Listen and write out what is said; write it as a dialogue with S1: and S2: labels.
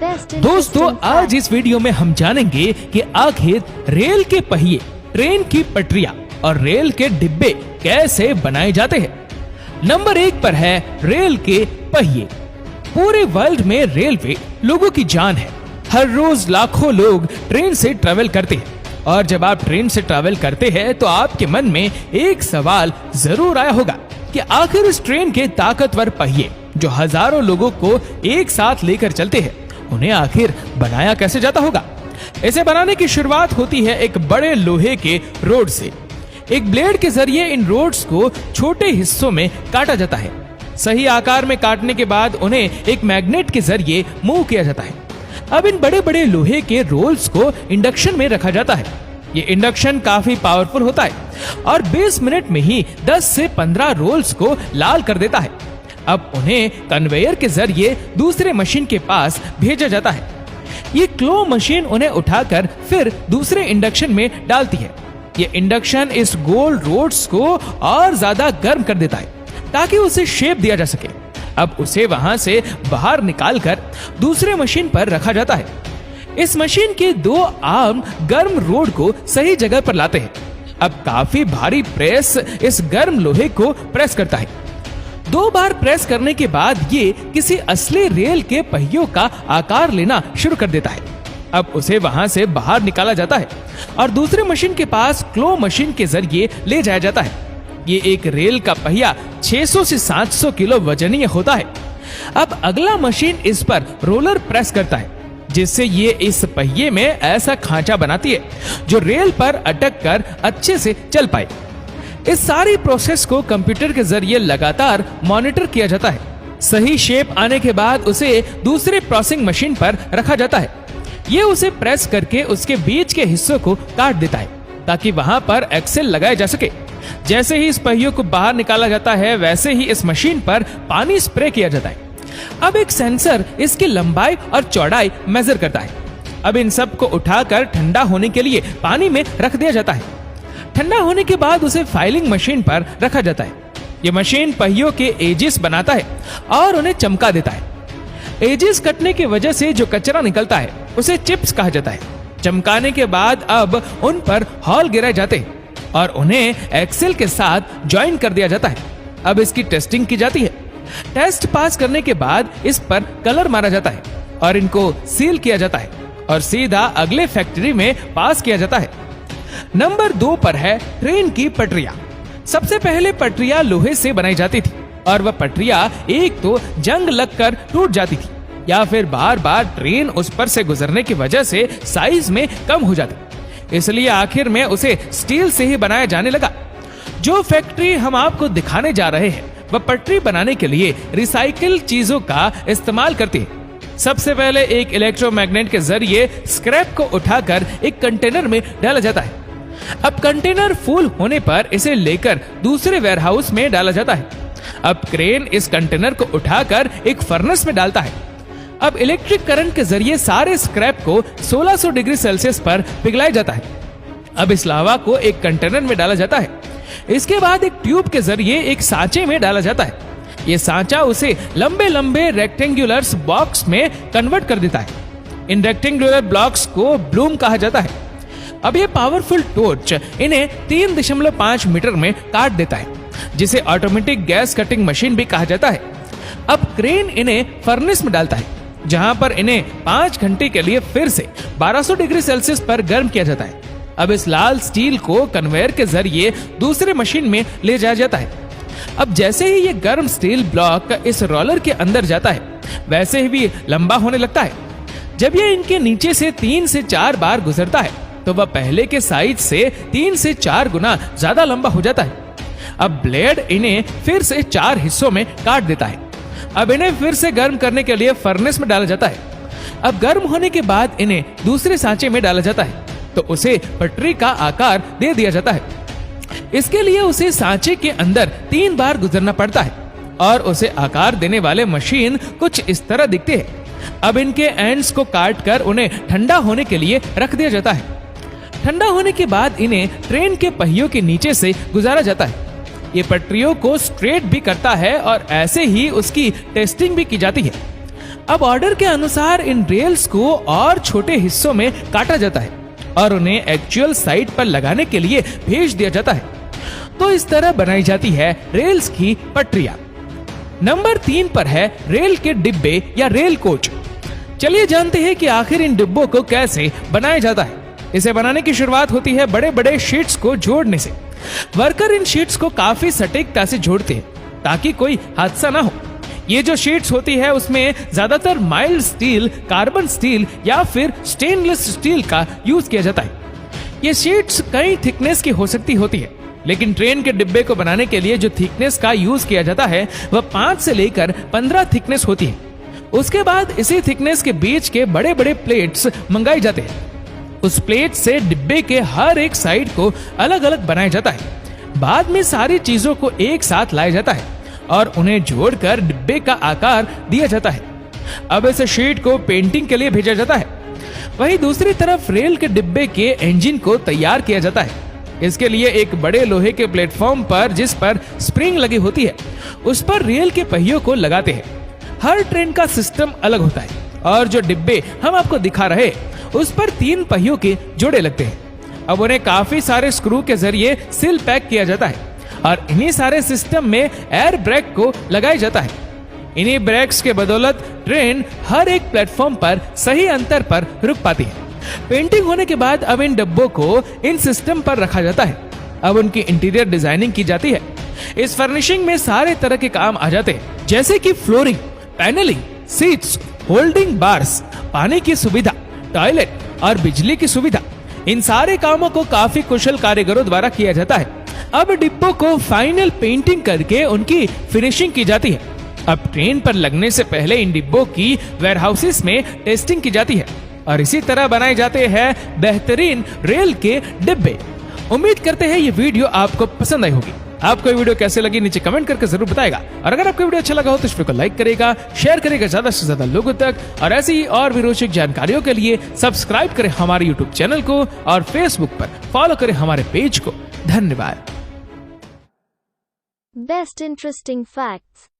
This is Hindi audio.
S1: दोस्तों, आज इस वीडियो में हम जानेंगे कि आखिर रेल के पहिए, ट्रेन की पटरियां और रेल के डिब्बे कैसे बनाए जाते हैं। नंबर 1 पर है रेल के पहिए। पूरे वर्ल्ड में रेलवे लोगों की जान है। हर रोज लाखों लोग ट्रेन से ट्रेवल करते हैं और जब आप ट्रेन से ट्रेवल करते हैं तो आपके मन में एक सवाल जरूर आया होगा कि आखिर इस ट्रेन के ताकतवर पहिए जो हजारों लोगों को एक साथ लेकर चलते हैं, उन्हें आखिर बनाया कैसे जाता होगा। इसे बनाने की शुरुआत होती है एक बड़े लोहे के रोड से। एक ब्लेड के जरिए इन रोड्स को छोटे हिस्सों में काटा जाता है। सही आकार में काटने के बाद उन्हें एक मैग्नेट के जरिए मूव किया जाता है। अब इन बड़े बड़े लोहे के रोल्स को इंडक्शन में रखा जाता है। ये इंडक्शन काफी पावरफुल होता है और 20 मिनट में ही 10 से 15 रोल्स को लाल कर देता है। अब उन्हें कन्वेयर के जरिए दूसरे मशीन के पास भेजा जाता है। ये क्लो मशीन उन्हें उठाकर फिर दूसरे इंडक्शन में डालती है। ये इंडक्शन इस गोल रोड्स को और ज्यादा गर्म कर देता है ताकि उसे शेप दिया जा सके। अब उसे वहां से बाहर निकालकर दूसरे मशीन पर रखा जाता है। इस मशीन के 2 आर्म गर्म रोड को सही जगह पर लाते हैं। अब काफी भारी प्रेस इस गर्म लोहे को प्रेस करता है। 2 बार प्रेस करने के बाद ये किसी असली रेल के पहियों का आकार लेना शुरू कर देता है। अब उसे वहां से बाहर निकाला जाता है और दूसरे मशीन के पास क्लो मशीन के जरिए ले जाया जाता है। ये एक रेल का पहिया 600 से 700 किलो वजनीय होता है। अब अगला मशीन इस पर रोलर प्रेस करता है जिससे ये इस पहिए में ऐसा खांचा बनाती है जो रेल पर अटक कर अच्छे से चल पाए। इस सारी प्रोसेस को कंप्यूटर के जरिए लगातार मॉनिटर किया जाता है। सही शेप आने के बाद उसे दूसरे प्रोसेसिंग मशीन पर रखा जाता है। ये उसे प्रेस करके उसके बीच के हिस्सों को काट देता है ताकि वहां पर एक्सेल लगाया जा सके। जैसे ही इस पहियों को बाहर निकाला जाता है वैसे ही इस मशीन पर पानी स्प्रे किया जाता है। अब एक सेंसर इसकी लंबाई और चौड़ाई मेजर करता है। अब इन सब को उठाकर ठंडा होने के लिए पानी में रख दिया जाता है। ठंडा होने के बाद उसे फाइलिंग मशीन पर रखा जाता है। ये मशीन पहियों के एजेस बनाता है और उन्हें चमका देता है। एजेस कटने की वजह से जो कचरा निकलता है उसे चिप्स कहा जाता है। चमकाने के बाद अब उन पर हॉल गिराए जाते हैं और उन्हें एक्सेल के साथ ज्वाइन कर दिया जाता है। अब इसकी टेस्टिंग की जाती है। टेस्ट पास करने के बाद इस पर कलर मारा जाता है और इनको सील किया जाता है और सीधा अगले फैक्ट्री में पास किया जाता है। नंबर 2 पर है ट्रेन की पटरियां। सबसे पहले पटरियां लोहे से बनाई जाती थी और वह पटरियां एक तो जंग लगकर टूट जाती थी या फिर बार बार ट्रेन उस पर से गुजरने की वजह से साइज में कम हो जाती। इसलिए आखिर में उसे स्टील से ही बनाया जाने लगा। जो फैक्ट्री हम आपको दिखाने जा रहे हैं वह पटरी बनाने के लिए रिसाइकिल चीजों का इस्तेमाल करती है। सबसे पहले एक इलेक्ट्रोमैग्नेट के जरिए स्क्रैप को उठाकर एक कंटेनर में डाला जाता है। अब कंटेनर फुल होने पर इसे लेकर दूसरे वेयरहाउस में डाला जाता है। अब क्रेन इस कंटेनर को उठाकर एक फर्नेस में डालता है। अब इलेक्ट्रिक करंट के जरिए सारे स्क्रैप को 1600 डिग्री सेल्सियस पर पिघलाया जाता है। अब इस लावा को एक कंटेनर में डाला जाता है। इसके बाद एक ट्यूब के जरिए एक सांचे में डाला जाता है। ये सांचा उसे लंबे लंबे रेक्टेंगुलर बॉक्स में कन्वर्ट कर देता है। इन रेक्टेंगुलर ब्लॉक्स को ब्लूम कहा जाता है। अब ये पावरफुल टॉर्च इन्हें 3.5 मीटर में काट देता है जिसे ऑटोमेटिक गैस कटिंग मशीन भी कहा जाता है। अब क्रेन इन्हें फर्नेस में डालता है जहां पर इन्हें 5 घंटे के लिए फिर से 1200 डिग्री सेल्सियस पर गर्म किया जाता है। अब इस लाल स्टील को कन्वेयर के जरिए दूसरे मशीन में ले जाया जाता है। अब जैसे ही ये गर्म स्टील ब्लॉक इस रोलर के अंदर जाता है वैसे ही भी लंबा होने लगता है। जब ये इनके नीचे से 3 से 4 बार गुजरता है तो वह पहले के साइज से 3 से 4 गुना ज्यादा लंबा हो जाता है। अब ब्लेड इन्हें फिर से 4 हिस्सों में काट देता है। अब इन्हें फिर से गर्म करने के लिए फर्नेस में डाला जाता है। अब गर्म होने के बाद इन्हें दूसरे सांचे में डाला जाता है तो उसे पटरी का आकार दे दिया जाता है। इसके लिए उसे सांचे के अंदर 3 बार गुजरना पड़ता है और उसे आकार देने वाले मशीन कुछ इस तरह दिखते हैं। अब इनके एंड्स को काट कर उन्हें ठंडा होने के लिए रख दिया जाता है। ठंडा होने के बाद इन्हें ट्रेन के पहियों के नीचे से गुजारा जाता है। ये पटरियों को स्ट्रेट भी करता है और ऐसे ही उसकी टेस्टिंग भी की जाती है। अब ऑर्डर के अनुसार इन रेल्स को और छोटे हिस्सों में काटा जाता है और उन्हें एक्चुअल साइट पर लगाने के लिए भेज दिया जाता है। तो इस तरह बनाई जाती है रेल्स की पटरियां। नंबर 3 पर है रेल के डिब्बे या रेल कोच। चलिए जानते हैं कि आखिर इन डिब्बों को कैसे बनाया जाता है। इसे बनाने की शुरुआत होती है बड़े बड़े शीट्स को जोड़ने से। वर्कर इन शीट्स को काफी सटीकता से जोड़ते हैं ताकि कोई हादसा ना हो। ये जो शीट्स होती है उसमें ज्यादातर माइल्ड स्टील, कार्बन स्टील या फिर स्टेनलेस स्टील का यूज किया जाता है। ये शीट्स कई थिकनेस की हो सकती होती है, लेकिन ट्रेन के डिब्बे को बनाने के लिए जो थिकनेस का यूज किया जाता है वह 5 से लेकर 15 थिकनेस होती है। उसके बाद इसी थिकनेस के बीच के बड़े बड़े प्लेट्स मंगाए जाते हैं। उस प्लेट से डिब्बे के हर एक साइड को अलग अलग बनाया जाता है। बाद में सारी चीजों को एक साथ लाया जाता है और उन्हें जोड़कर डिब्बे का आकार दिया जाता है। अब इस शीट को पेंटिंग के लिए भेजा जाता है। वहीं दूसरी तरफ रेल के डिब्बे के इंजन को तैयार किया जाता है। इसके लिए एक बड़े लोहे के प्लेटफॉर्म पर, जिस पर स्प्रिंग लगी होती है, उस पर रेल के पहियों को लगाते हैं। हर ट्रेन का सिस्टम अलग होता है और जो डिब्बे हम आपको दिखा रहे उस पर 3 पहियों के जोड़े लगते हैं। अब उन्हें काफी सारे स्क्रू के जरिए सील पैक किया जाता है और इन्हीं सारे सिस्टम में एयर ब्रेक को लगाया जाता है। इन्हीं ब्रेक्स के बदौलत ट्रेन हर एक प्लेटफॉर्म पर सही अंतर पर रुक पाती है। पेंटिंग होने के बाद अब इन डब्बों को इन सिस्टम पर रखा जाता है। अब उनकी इंटीरियर डिजाइनिंग की जाती है। इस फर्निशिंग में सारे तरह के काम आ जाते हैं, जैसे कि flooring, panelling, seats, holding bars, पानी की सुविधा, टॉयलेट और बिजली की सुविधा। इन सारे कामों को काफी कुशल कारीगरों द्वारा किया जाता है। अब डिब्बों को फाइनल पेंटिंग करके उनकी फिनिशिंग की जाती है। अब ट्रेन पर लगने से पहले इन डिब्बों की वेयरहाउसेस में टेस्टिंग की जाती है और इसी तरह बनाए जाते हैं बेहतरीन रेल के डिब्बे। उम्मीद करते हैं ये वीडियो आपको पसंद आई होगी। आपको ये वीडियो कैसे लगी नीचे कमेंट करके जरूर बताएगा और अगर आपको वीडियो अच्छा लगा हो तो इस वीडियो को लाइक करेगा, शेयर करेगा ज्यादा से ज्यादा लोगों तक और ऐसी ही और भी रोचक जानकारियों के लिए सब्सक्राइब करें हमारे यूट्यूब चैनल को और फेसबुक पर फॉलो करें हमारे पेज को। धन्यवाद।
S2: Best interesting facts.